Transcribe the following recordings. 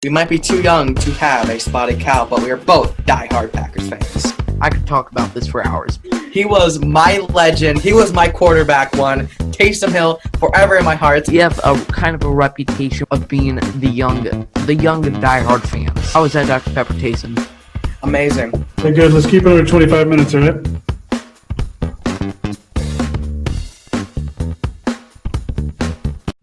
We might be too young to have a spotted cow, but we are both diehard Packers fans. I could talk about this for hours. He was my legend. He was my quarterback one. Taysom Hill, forever in my heart. We have a kind of a reputation of being the young and diehard fans. How was that, Dr. Pepper Taysom? Amazing. Okay, good. Let's keep it under 25 minutes, all right?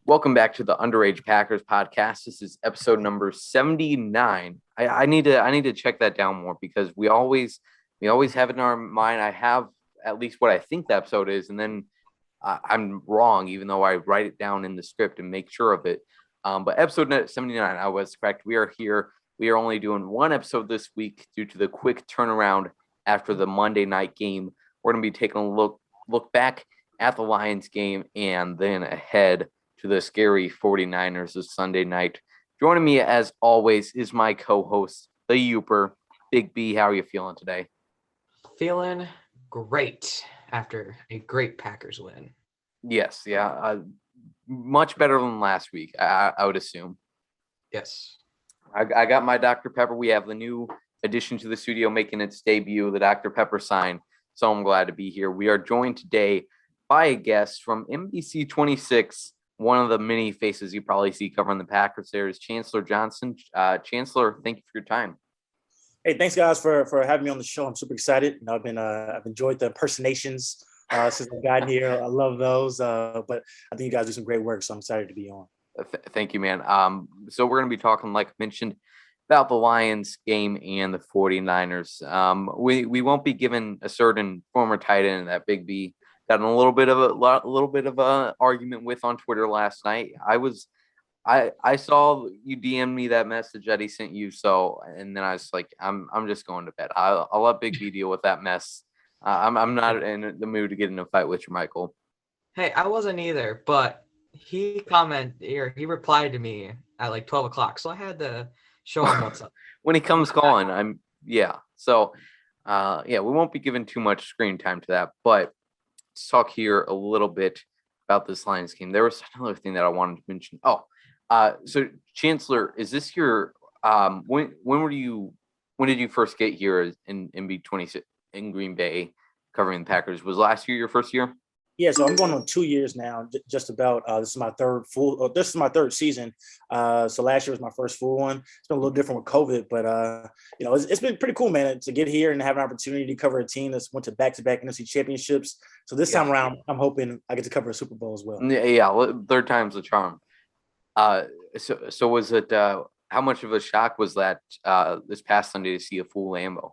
Welcome back to the Underage Packers podcast. This is episode number 79. I need to check that down more because we always have it in our mind. I have at least what I think the episode is, and then I'm wrong, even though I write it down in the script and make sure of it. But episode 79, I was correct. We are here. We are only doing one episode this week due to the quick turnaround after the Monday night game. We're going to be taking a look back at the Lions game and then ahead to the scary 49ers this Sunday night. Joining me, as always, is my co-host, the Youper, Big B. How are you feeling today? Feeling great after a great Packers win. Yes, yeah. Much better than last week, I would assume. Yes. I got my Dr. Pepper. We have the new addition to the studio making its debut, the Dr. Pepper sign. So I'm glad to be here. We are joined today by a guest from NBC26. One of the many faces you probably see covering the Packers there is Chancellor Johnson. Chancellor, thank you for your time. Hey, thanks guys for having me on the show. I'm super excited. You know, I've enjoyed the impersonations since I've gotten here. I love those. But I think you guys do some great work, so I'm excited to be on. Thank you, man. So we're going to be talking, like I mentioned, about the Lions game and the 49ers. We won't be given a certain former tight end that Big B got in a little bit of a argument with on Twitter last night. I saw you DM me that message that he sent you. So, and then I was like, I'm just going to bed. I'll let Big B deal with that mess. I'm not in the mood to get in a fight with you, Michael. Hey, I wasn't either, but he replied to me at like 12 o'clock. So I had to show him what's up. When he comes calling, So, we won't be giving too much screen time to that, but let's talk here a little bit about this Lions game. There was another thing that I wanted to mention. So Chancellor, is this your when did you first get here in NB26 in Green Bay covering the Packers? Was last year your first year? Yeah, so I'm going on 2 years now, just about. This is my third season. So last year was my first full one. It's been a little different with COVID, but it's been pretty cool, man, to get here and have an opportunity to cover a team that's went to back-to-back NFC championships. So this time around, I'm hoping I get to cover a Super Bowl as well. Yeah, third time's the charm. So was it? How much of a shock was that this past Sunday to see a full Lambeau?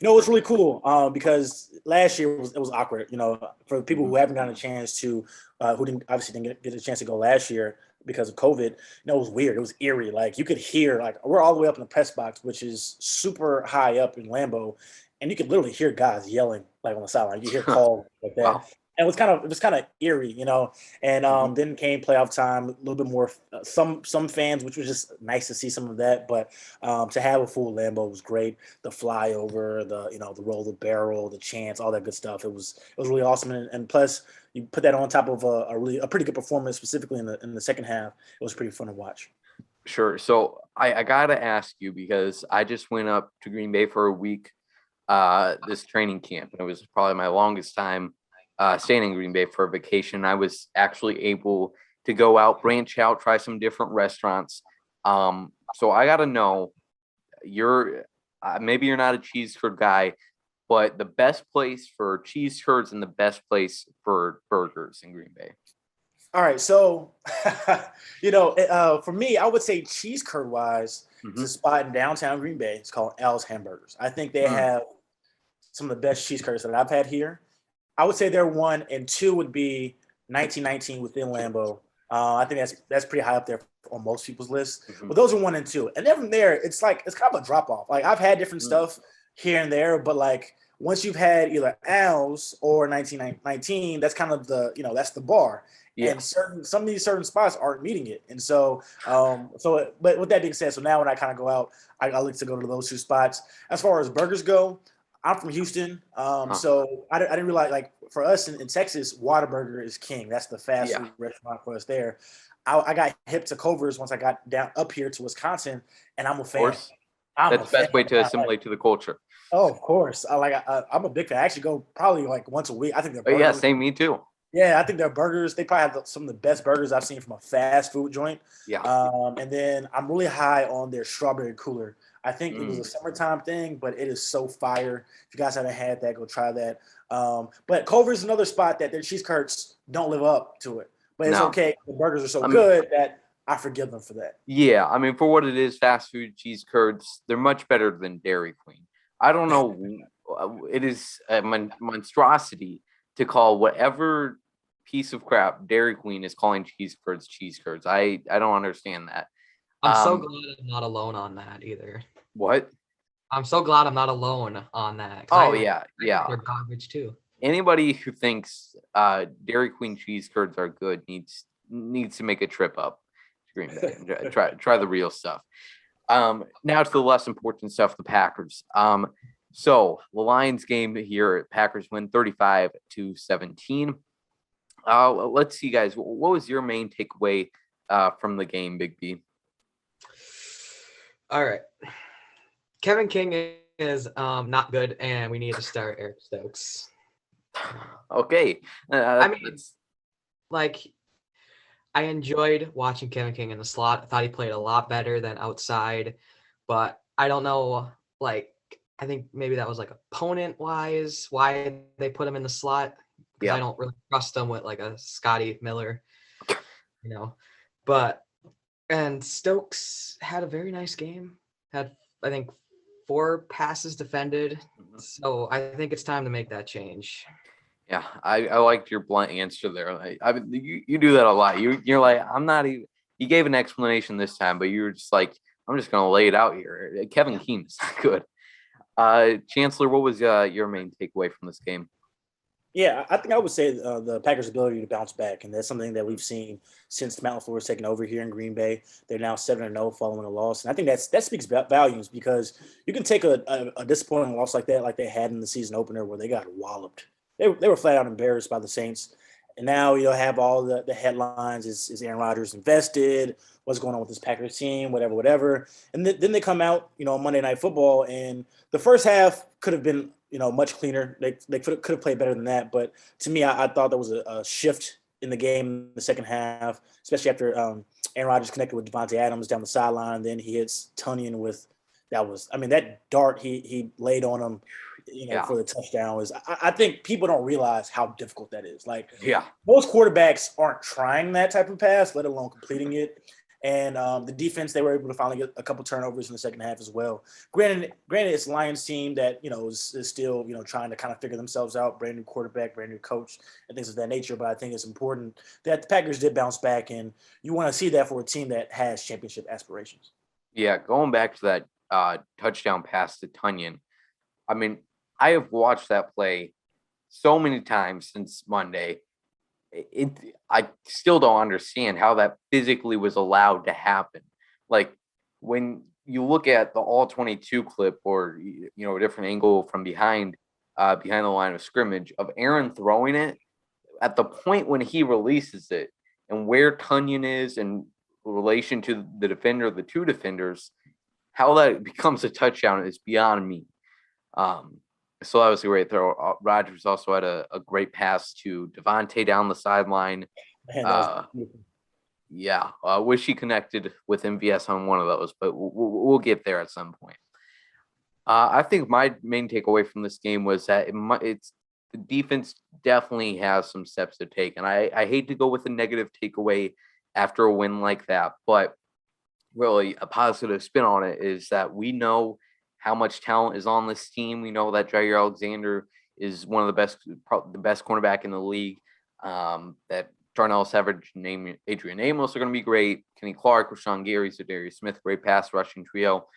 It was really cool because last year it was awkward. For the people who haven't gotten a chance to, who didn't get a chance to go last year because of COVID. It was weird. It was eerie. Like you could hear, like we're all the way up in the press box, which is super high up in Lambeau, and you could literally hear guys yelling like on the sideline. You hear calls like that. Wow. And it was kind of eerie, and then came playoff time, a little bit more, some fans, which was just nice to see some of that. But to have a full Lambeau was great. The flyover, the roll the barrel, the chants, all that good stuff. It was really awesome. And plus, you put that on top of a pretty good performance, specifically in the second half. It was pretty fun to watch. Sure. So I gotta ask you because I just went up to Green Bay for a week, this training camp, and it was probably my longest time staying in Green Bay for a vacation. I was actually able to go out, branch out, try some different restaurants. So I got to know, maybe you're not a cheese curd guy, but the best place for cheese curds and the best place for burgers in Green Bay. All right, so for me, I would say cheese curd wise, it's a spot in downtown Green Bay. It's called Al's Hamburgers. I think they have some of the best cheese curds that I've had here. I would say they're 1, and 2 would be 1919 within Lambeau. I think that's pretty high up there on most people's list. But those are 1 and 2. And then from there, it's kind of a drop off. Like I've had different stuff here and there, but like once you've had either Al's or 1919, that's kind of that's the bar. Yeah. And some of these certain spots aren't meeting it. And so, but with that being said, so now when I kind of go out, I like to go to those 2 spots. As far as burgers go, I'm from Houston, so I didn't realize, like, for us in Texas, Whataburger is king. That's the fast food restaurant for us there. I got hip to Culver's once I got down up here to Wisconsin, and I'm a Of fan. course, I'm that's a the best fan. way to assimilate to the culture. Oh, of course. I'm a big fan. I actually go probably like once a week. I think their But yeah, burgers. same me too. Yeah, I think their burgers. They probably have some of the best burgers I've seen from a fast food joint. Yeah. And then I'm really high on their strawberry cooler. I think it was a summertime thing, but it is so fire. If you guys haven't had that, go try that. But Culver's another spot that their cheese curds don't live up to it. But it's No. okay. The burgers are so I mean- good that I forgive them for that. Yeah, I mean, for what it is, fast food cheese curds, they're much better than Dairy Queen. I don't know. It is a monstrosity to call whatever piece of crap Dairy Queen is calling cheese curds. I don't understand that. I'm so glad I'm not alone on that either. What? I'm so glad I'm not alone on that. Oh, I yeah. They're garbage too. Anybody who thinks Dairy Queen cheese curds are good needs to make a trip up to Green Bay and try the real stuff. Now to the less important stuff, the Packers. So the Lions game here, Packers win 35-17. Let's see, guys. What was your main takeaway from the game, Big B? All right. Kevin King is not good, and we need to start Eric Stokes. Okay. I mean, like, I enjoyed watching Kevin King in the slot. I thought he played a lot better than outside, but I don't know, like, I think maybe that was like opponent-wise why they put him in the slot. Because I don't really trust him with like a Scotty Miller, you know. And Stokes had a very nice game. Had, I think, 4 passes defended. So I think it's time to make that change. Yeah, I liked your blunt answer there. I mean, you do that a lot. You're like, I'm not even. You gave an explanation this time, but you were just like, I'm just gonna lay it out here. Kevin Keane is not good. Chancellor, what was your main takeaway from this game? Yeah, I think I would say the Packers' ability to bounce back, and that's something that we've seen since Matt LaFleur has taken over here in Green Bay. They're now 7-0 following a loss, and I think that speaks volumes because you can take a disappointing loss like that, like they had in the season opener where they got walloped. They were flat out embarrassed by the Saints, and now you'll have all the headlines: is Aaron Rodgers invested? What's going on with this Packers team? Whatever. And then they come out, on Monday Night Football, and the first half could have been much cleaner. They could have played better than that. But to me, I thought there was a shift in the game in the second half, especially after Aaron Rodgers connected with Devontae Adams down the sideline. Then he hits Tunyon with that dart he laid on him, for the touchdown was. I think people don't realize how difficult that is. Like, most quarterbacks aren't trying that type of pass, let alone completing it. And the defense, they were able to finally get a couple turnovers in the second half as well. Granted, it's Lions team that, is still, trying to kind of figure themselves out, brand new quarterback, brand new coach, and things of that nature. But I think it's important that the Packers did bounce back, and you want to see that for a team that has championship aspirations. Yeah, going back to that touchdown pass to Tunyon, I mean, I have watched that play so many times since Monday. I still don't understand how that physically was allowed to happen. Like, when you look at the all 22 clip or a different angle from behind the line of scrimmage of Aaron throwing it at the point when he releases it and where Tunyon is in relation to the defender, the 2 defenders, how that becomes a touchdown is beyond me. So that was a great throw. Rodgers also had a great pass to Devontae down the sideline. I wish he connected with MVS on one of those, but we'll get there at some point. I think my main takeaway from this game was that it's the defense definitely has some steps to take, and I hate to go with a negative takeaway after a win like that, but really a positive spin on it is that we know how much talent is on this team. We know that Jair Alexander is one of the best cornerback in the league. That Darnell Savage and Adrian Amos are going to be great. Kenny Clark, Rashawn Gary, Zadarius Smith, great pass rushing trio.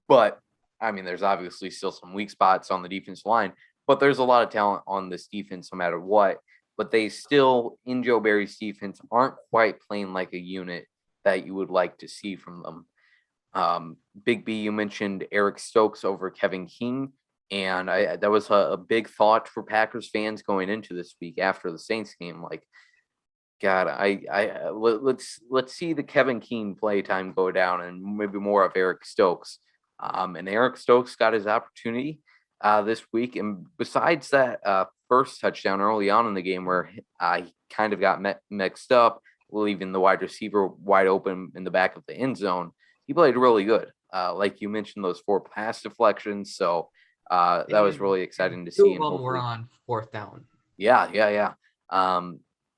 But, I mean, there's obviously still some weak spots on the defensive line, but there's a lot of talent on this defense no matter what. But they still, in Joe Barry's defense, aren't quite playing like a unit that you would like to see from them. Big B, you mentioned Eric Stokes over Kevin King, and that was a big thought for Packers fans going into this week after the Saints game. Like, God, let's see the Kevin Keene play time go down and maybe more of Eric Stokes. And Eric Stokes got his opportunity this week. And besides that first touchdown early on in the game where he kind of got mixed up, leaving the wide receiver wide open in the back of the end zone, he played really good. Like you mentioned, those 4 pass deflections. So that was really exciting to see. Two of them were on 4th down. Yeah.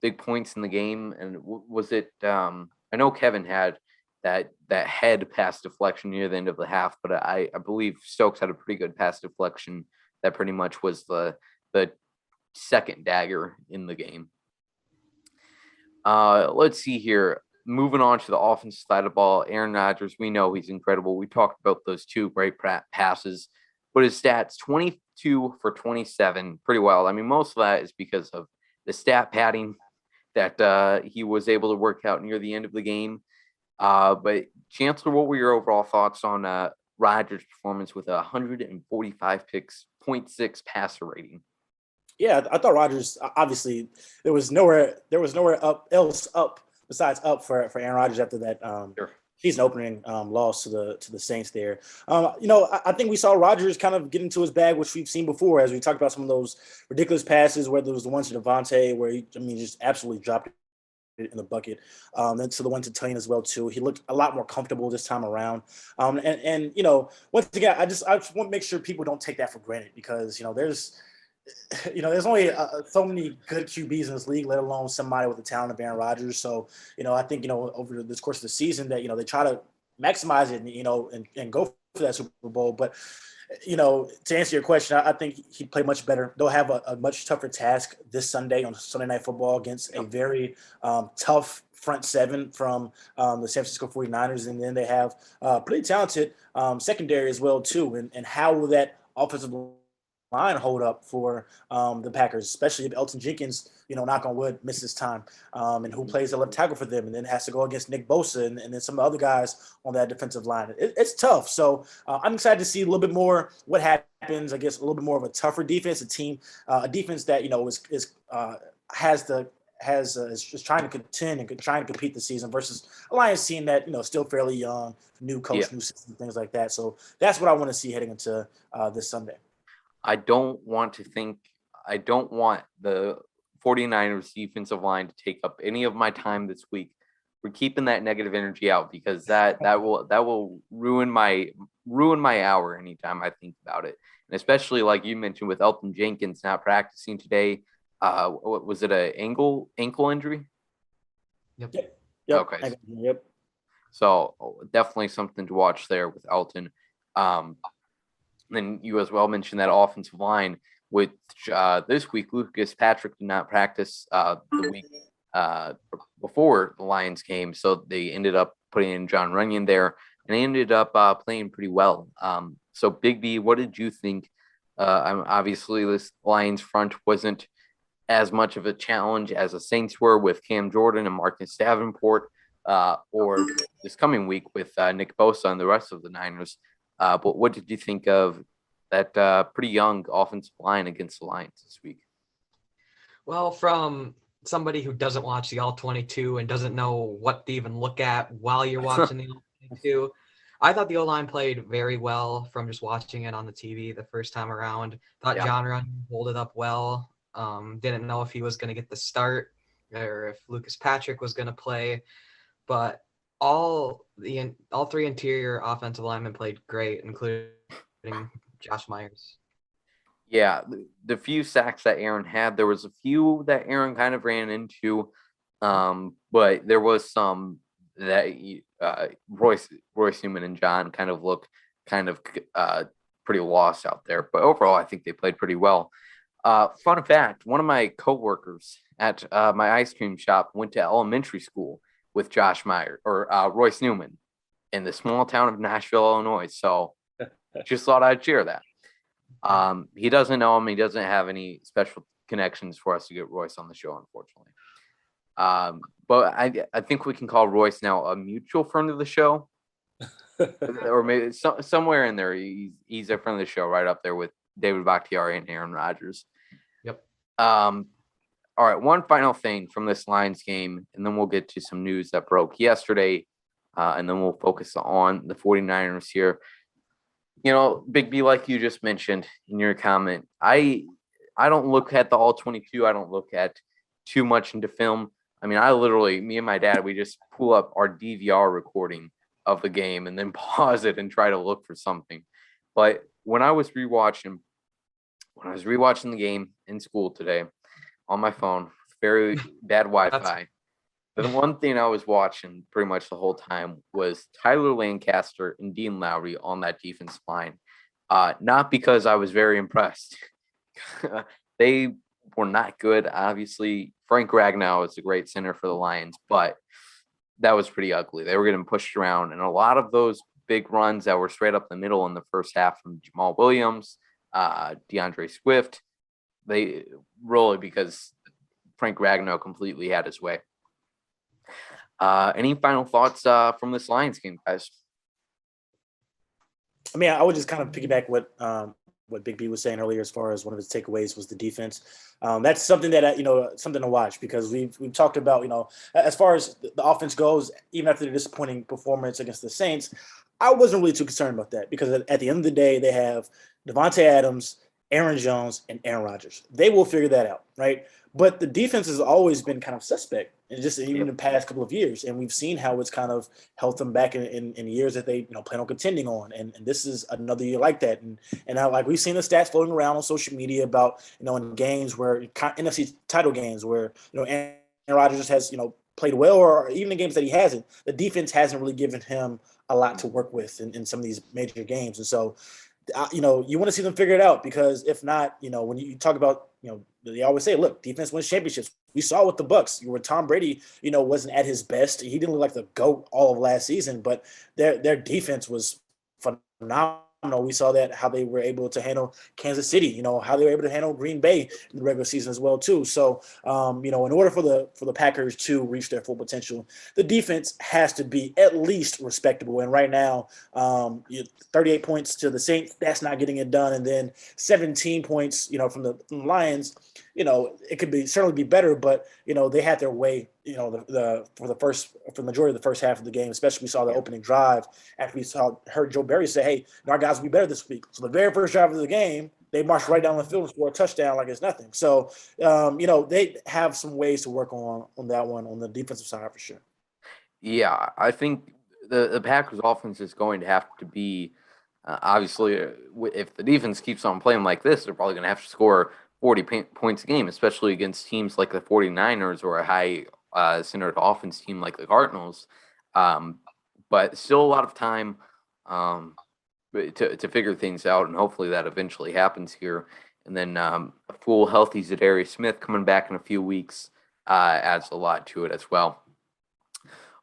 Big points in the game. And was it? I know Kevin had that head pass deflection near the end of the half, but I believe Stokes had a pretty good pass deflection that pretty much was the second dagger in the game. Let's see here. Moving on to the offensive side of the ball, Aaron Rodgers, we know he's incredible. We talked about those 2 great passes, but his stats 22 for 27, pretty well. I mean, most of that is because of the stat padding that he was able to work out near the end of the game. But Chancellor, what were your overall thoughts on Rodgers' performance with 145 picks, 0.6 passer rating? Yeah, I thought Rodgers, obviously there was nowhere else up besides up for Aaron Rodgers after that season opening loss to the Saints there. I think we saw Rodgers kind of get into his bag, which we've seen before, as we talked about some of those ridiculous passes, whether it was the ones to Devontae where he just absolutely dropped it in the bucket. Then to the one to Tane as well too. He looked a lot more comfortable this time around. And once again, I just want to make sure people don't take that for granted, because there's only so many good QBs in this league, let alone somebody with the talent of Aaron Rodgers. So, I think, over this course of the season that, they try to maximize it, and go for that Super Bowl. But, to answer your question, I think he played much better. They'll have a much tougher task this Sunday on Sunday Night Football against a very tough front seven from the San Francisco 49ers. And then they have pretty talented secondary as well, too. And how will that offensive line hold up for the Packers, especially if Elton Jenkins, knock on wood, misses time, and who plays the left tackle for them, and then has to go against Nick Bosa and then some of the other guys on that defensive line. It's tough. So I'm excited to see a little bit more what happens. I guess a little bit more of a tougher defense, a defense that is trying to contend and trying to compete this season versus a Lions team that still fairly young, new coach, new system, things like that. So that's what I want to see heading into this Sunday. I don't want the 49ers defensive line to take up any of my time this week. We're keeping that negative energy out, because that will ruin my hour anytime I think about it. And especially like you mentioned with Elton Jenkins not practicing today. What was it, an ankle injury? Yep. Okay. Yep. So definitely something to watch there with Elton. Then you as well mentioned that offensive line, which this week Lucas Patrick did not practice the week before the Lions game, so they ended up putting in John Runyon there, and they ended up playing pretty well. So Big B, what did you think? Obviously, this Lions front wasn't as much of a challenge as the Saints were with Cam Jordan and Marcus Davenport, or this coming week with Nick Bosa and the rest of the Niners. But what did you think of that pretty young offensive line against the Lions this week? Well, from somebody who doesn't watch the All-22 and doesn't know what to even look at while you're watching the All-22, I thought the O-line played very well from just watching it on the TV the first time around. Thought John Runyon holded up well. Didn't know if he was going to get the start or if Lucas Patrick was going to play, but all 3 interior offensive linemen played great, including Josh Myers. Yeah, the few sacks that Aaron had, there was a few that Aaron kind of ran into, but there was some that Royce Newman and John kind of looked pretty lost out there. But overall, I think they played pretty well. Fun fact, one of my coworkers at my ice cream shop went to elementary school with Josh Meyer or Royce Newman in the small town of Nashville, Illinois. So just thought I'd share that. He doesn't know him. He doesn't have any special connections for us to get Royce on the show, unfortunately. But I think we can call Royce now a mutual friend of the show, or maybe somewhere in there. He's a friend of the show, right up there with David Bakhtiari and Aaron Rodgers. Yep. All right, one final thing from this Lions game, and then we'll get to some news that broke yesterday, and then we'll focus on the 49ers here. Big B, like you just mentioned in your comment, I don't look at the all 22. I don't look at too much into film. I mean, me and my dad, we just pull up our DVR recording of the game and then pause it and try to look for something. But when I was rewatching the game in school today on my phone, very bad Wi-Fi. The one thing I was watching pretty much the whole time was Tyler Lancaster and Dean Lowry on that defense line. Not because I was very impressed. They were not good. Obviously, Frank Ragnow is a great center for the Lions, but that was pretty ugly. They were getting pushed around, and a lot of those big runs that were straight up the middle in the first half from Jamal Williams, DeAndre Swift, they really because Frank Ragnow completely had his way. Any final thoughts from this Lions game, guys? I mean, I would just kind of piggyback what Big B was saying earlier, as far as one of his takeaways was the defense. That's something that something to watch, because we've talked about, as far as the offense goes, even after the disappointing performance against the Saints, I wasn't really too concerned about that, because at the end of the day, they have Devontae Adams, Aaron Jones, and Aaron Rodgers. They will figure that out, right? But the defense has always been kind of suspect, and just even the past couple of years, and we've seen how it's kind of held them back in years that they plan on contending on, and this is another year like that, and like we've seen the stats floating around on social media about in games where NFC title games where Aaron Rodgers has played well, or even in games that he hasn't, the defense hasn't really given him a lot to work with in some of these major games, and so. You want to see them figure it out, because if not, when you talk about, they always say, look, defense wins championships. We saw with the Bucks, where Tom Brady, wasn't at his best. He didn't look like the GOAT all of last season, but their defense was phenomenal. We saw that how they were able to handle Kansas City, how they were able to handle Green Bay in the regular season as well too. So, in order for the Packers to reach their full potential, the defense has to be at least respectable. And right now, 38 points to the Saints, that's not getting it done. And then 17 points, from the Lions, it could certainly be better, but they had their way, for the majority of the first half of the game, especially we saw the opening drive after we heard Joe Barry say, hey, our guys will be better this week. So the very first drive of the game, they marched right down the field and scored a touchdown like it's nothing. So, they have some ways to work on that one on the defensive side for sure. Yeah, I think the Packers offense is going to have to be, obviously, if the defense keeps on playing like this, they're probably going to have to score 40 points a game, especially against teams like the 49ers or a high centered offense team like the Cardinals. But still a lot of time to figure things out, and hopefully that eventually happens here. And then a full healthy Zadarius Smith coming back in a few weeks adds a lot to it as well.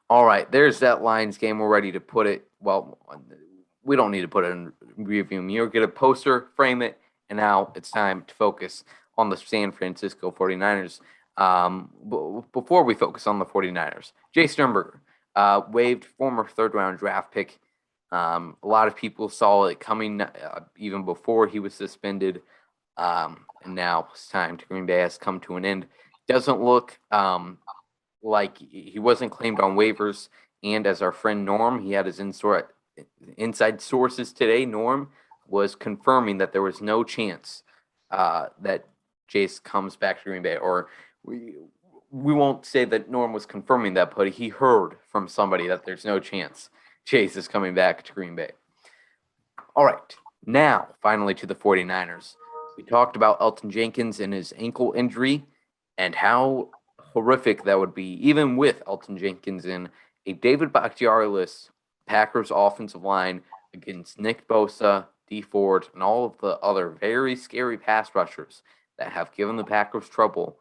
All right, there's that Lions game. We're ready to put it. Well, we don't need to put it in review mirror. Get a poster, frame it, and now it's time to focus on the San Francisco 49ers. Before we focus on the 49ers, Jay Sternberger waived former third-round draft pick. A lot of people saw it coming even before he was suspended, and now his time to Green Bay has come to an end. Doesn't look like he wasn't claimed on waivers, and as our friend Norm, he had his inside sources today. Norm was confirming that there was no chance that Jace comes back to Green Bay, or we won't say that Norm was confirming that, but he heard from somebody that there's no chance Chase is coming back to Green Bay. All right, now finally to the 49ers. We talked about Elgton Jenkins and his ankle injury and how horrific that would be, even with Elgton Jenkins in a David Bakhtiari-less Packers offensive line against Nick Bosa, Dee Ford, and all of the other very scary pass rushers that have given the Packers trouble.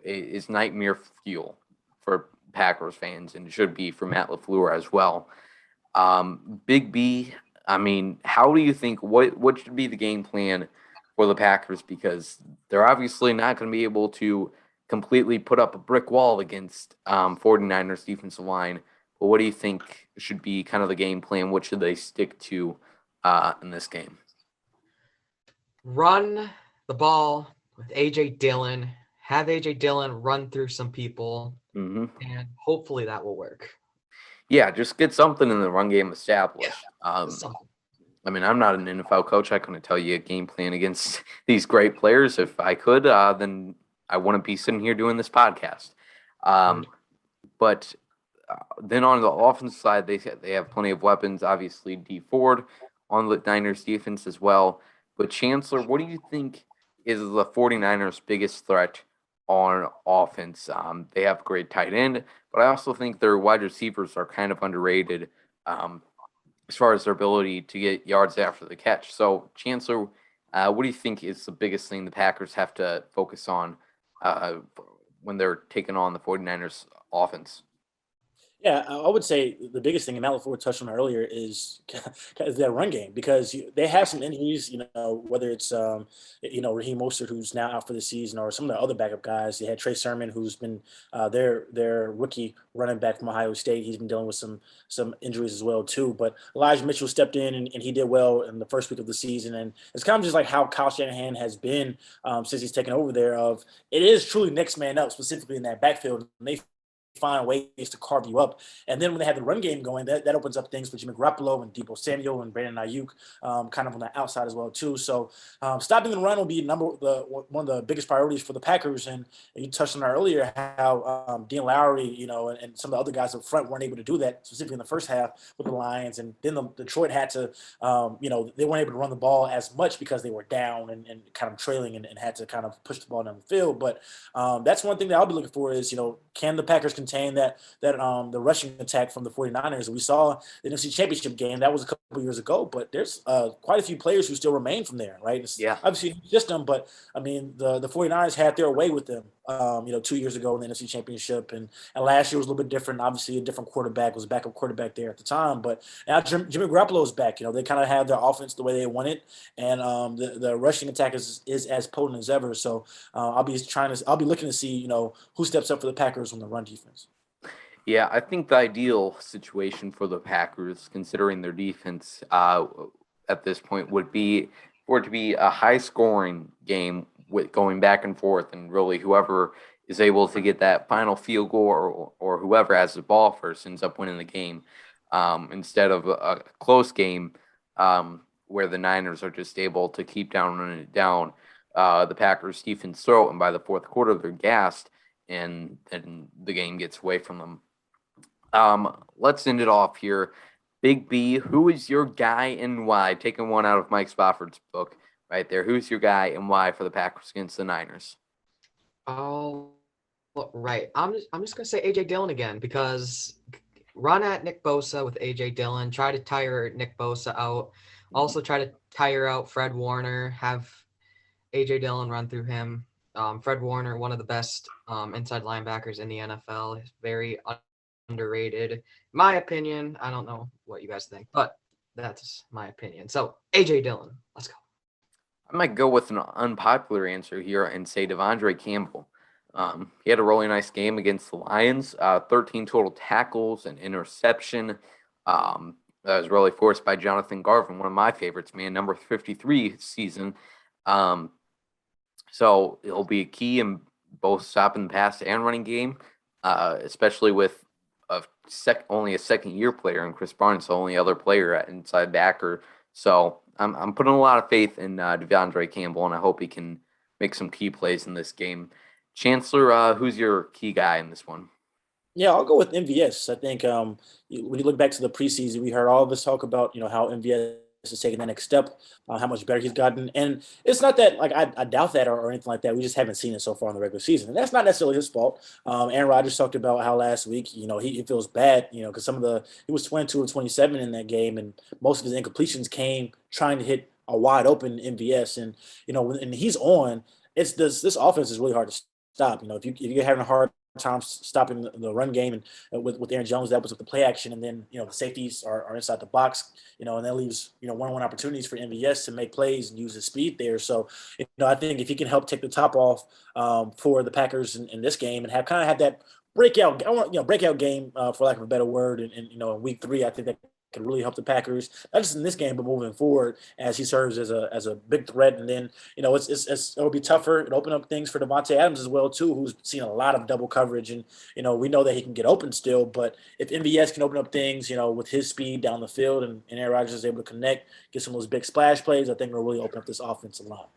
Is nightmare fuel for Packers fans, and it should be for Matt LaFleur as well. Big B, I mean, how do you think, what should be the game plan for the Packers? Because they're obviously not going to be able to completely put up a brick wall against 49ers defensive line. But what do you think should be kind of the game plan? What should they stick to in this game? Run the ball with A.J. Dillon, have AJ Dillon run through some people, Mm-hmm. and hopefully that will work. Yeah, just get something in the run game established. Just something. I mean, I'm not an NFL coach. I couldn't tell you a game plan against these great players. If I could, then I wouldn't be sitting here doing this podcast. But then on the offense side, they have plenty of weapons. Obviously, D Ford on the Niners defense as well. But Chancellor, what do you think is the 49ers' biggest threat on offense? They have a great tight end, but I also think their wide receivers are kind of underrated as far as their ability to get yards after the catch. So, Chancellor, what do you think is the biggest thing the Packers have to focus on when they're taking on the 49ers offense? Yeah, I would say the biggest thing, and Matt LaFleur touched on earlier, is that run game because they have some injuries. Whether it's Raheem Mostert, who's now out for the season, or some of the other backup guys. They had Trey Sermon, who's been their rookie running back from Ohio State. He's been dealing with some injuries as well too. But Elijah Mitchell stepped in and he did well in the first week of the season, and it's kind of just like how Kyle Shanahan has been since he's taken over there. It is truly next man up, specifically in that backfield. And they find ways to carve you up. And then when they have the run game going, that opens up things for Jimmy Garoppolo and Deebo Samuel and Brandon Ayuk, kind of on the outside as well too. So stopping the run will be one of the biggest priorities for the Packers. And you touched on that earlier how Dean Lowry, and some of the other guys up front weren't able to do that, specifically in the first half with the Lions. And then Detroit had to, they weren't able to run the ball as much because they were down and kind of trailing and had to kind of push the ball down the field. But that's one thing that I'll be looking for is, can the Packers contain the rushing attack from the 49ers? We saw the NFC Championship game. That was a couple years ago, but there's quite a few players who still remain from there, right? It's obviously a new system, but I mean, the 49ers had their way with them, 2 years ago in the NFC Championship, and last year was a little bit different. Obviously, a different quarterback, was a backup quarterback there at the time, but now Jimmy Garoppolo is back. They kind of have their offense the way they want it, and the rushing attack is as potent as ever. So I'll be looking to see, who steps up for the Packers on the run defense. Yeah, I think the ideal situation for the Packers, considering their defense at this point, would be for it to be a high-scoring game with going back and forth, and really whoever is able to get that final field goal or whoever has the ball first ends up winning the game, instead of a close game where the Niners are just able to keep running it down. The Packers defense throw it, and by the fourth quarter they're gassed, and then the game gets away from them. Let's end it off here. Big B, who is your guy and why? Taking one out of Mike Spofford's book right there. Who's your guy and why for the Packers against the Niners? Oh, right. I'm just gonna say AJ Dillon again because run at Nick Bosa with AJ Dillon. Try to tire Nick Bosa out. Also try to tire out Fred Warner. Have AJ Dillon run through him. Fred Warner, one of the best inside linebackers in the NFL. He's very underrated. My opinion. I don't know what you guys think, but that's my opinion. So AJ Dillon, let's go. I might go with an unpopular answer here and say Devondre Campbell. He had a really nice game against the Lions, 13 total tackles, an interception. That was really forced by Jonathan Garvin, one of my favorites, man, number 53 season. So it'll be a key in both stopping the pass and running game, especially with only a second-year player in Chris Barnes, the only other player at inside backer. So I'm putting a lot of faith in Devondre Campbell, and I hope he can make some key plays in this game. Chancellor, who's your key guy in this one? Yeah, I'll go with MVS. I think when you look back to the preseason, we heard all of us talk about how MVS is taking the next step, how much better he's gotten, and it's not that I doubt that or anything like that. We just haven't seen it so far in the regular season, and that's not necessarily his fault. Aaron Rodgers talked about how last week, he feels bad, because he was 22 or 27 in that game, and most of his incompletions came trying to hit a wide open MVS, and when he's on, this offense is really hard to stop. If you're having a hard time stopping the run game and with Aaron Jones, that was with the play action, and then the safeties are inside the box, and that leaves one-on-one opportunities for MVS to make plays and use his speed there. So I think if he can help take the top off for the Packers in this game and have that breakout game, for lack of a better word, and in week 3, I think that can really help the Packers, not just in this game, but moving forward as he serves as a big threat. And then, it'll be tougher. It'll open up things for Devontae Adams as well, too, who's seen a lot of double coverage. And, we know that he can get open still, but if MVS can open up things, with his speed down the field and Aaron Rodgers is able to connect, get some of those big splash plays, I think it'll really open up this offense a lot.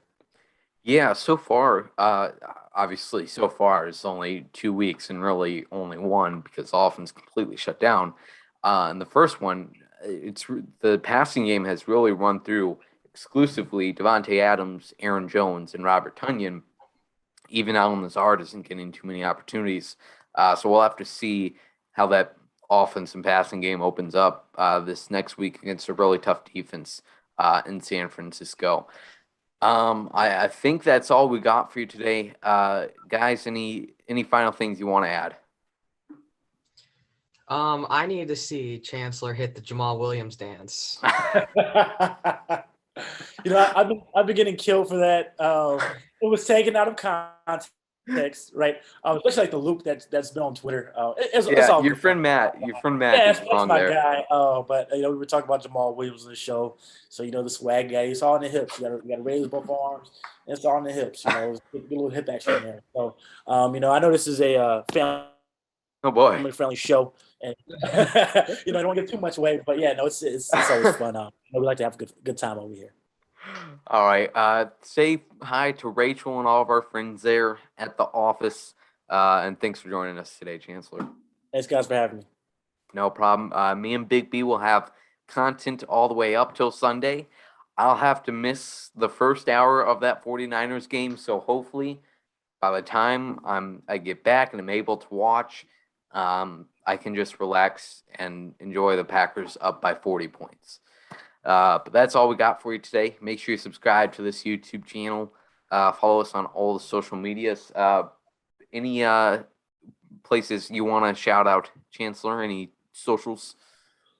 Yeah, so far, obviously, so far it's only 2 weeks and really only one because the offense completely shut down. In the first one, the passing game has really run through exclusively Devontae Adams, Aaron Jones, and Robert Tonyan. Even Allen Lazard isn't getting too many opportunities. So we'll have to see how that offense and passing game opens up this next week against a really tough defense in San Francisco. I think that's all we got for you today. Guys, any final things you want to add? I need to see Chancellor hit the Jamal Williams dance. I've been getting killed for that. It was taken out of context, right? Especially like the loop that's been on Twitter. It's all your good. friend Matt. Yeah, is that's wrong my there. guy. But we were talking about Jamal Williams in the show, so the swag guy. He's all in the hips. You got to raise both arms. It's all in the hips. It's a little hip action there. So, I know this is a family-friendly show, and I don't want to give too much away. But yeah, no, it's always fun. We like to have a good time over here. All right. Say hi to Rachel and all of our friends there at the office. And thanks for joining us today, Chancellor. Thanks, guys, for having me. No problem. Me and Big B will have content all the way up till Sunday. I'll have to miss the first hour of that 49ers game. So hopefully by the time I get back and I'm able to watch, I can just relax and enjoy the Packers up by 40 points. But that's all we got for you today. Make sure you subscribe to this YouTube channel. Follow us on all the social medias. Any places you want to shout out, Chancellor? Any socials?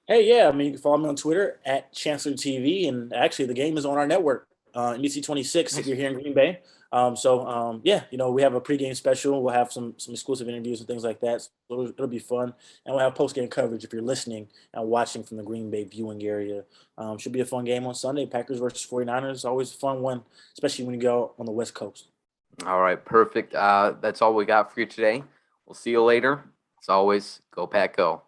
Hey, yeah. You can follow me on Twitter at Chancellor TV. And actually, the game is on our network, NBC26, if you're here in Green Bay. We have a pregame special. We'll have some exclusive interviews and things like that. So it'll be fun. And we'll have postgame coverage if you're listening and watching from the Green Bay viewing area. Should be a fun game on Sunday. Packers versus 49ers. Always a fun one, especially when you go on the West Coast. All right, perfect. That's all we got for you today. We'll see you later. As always, go Pack Go.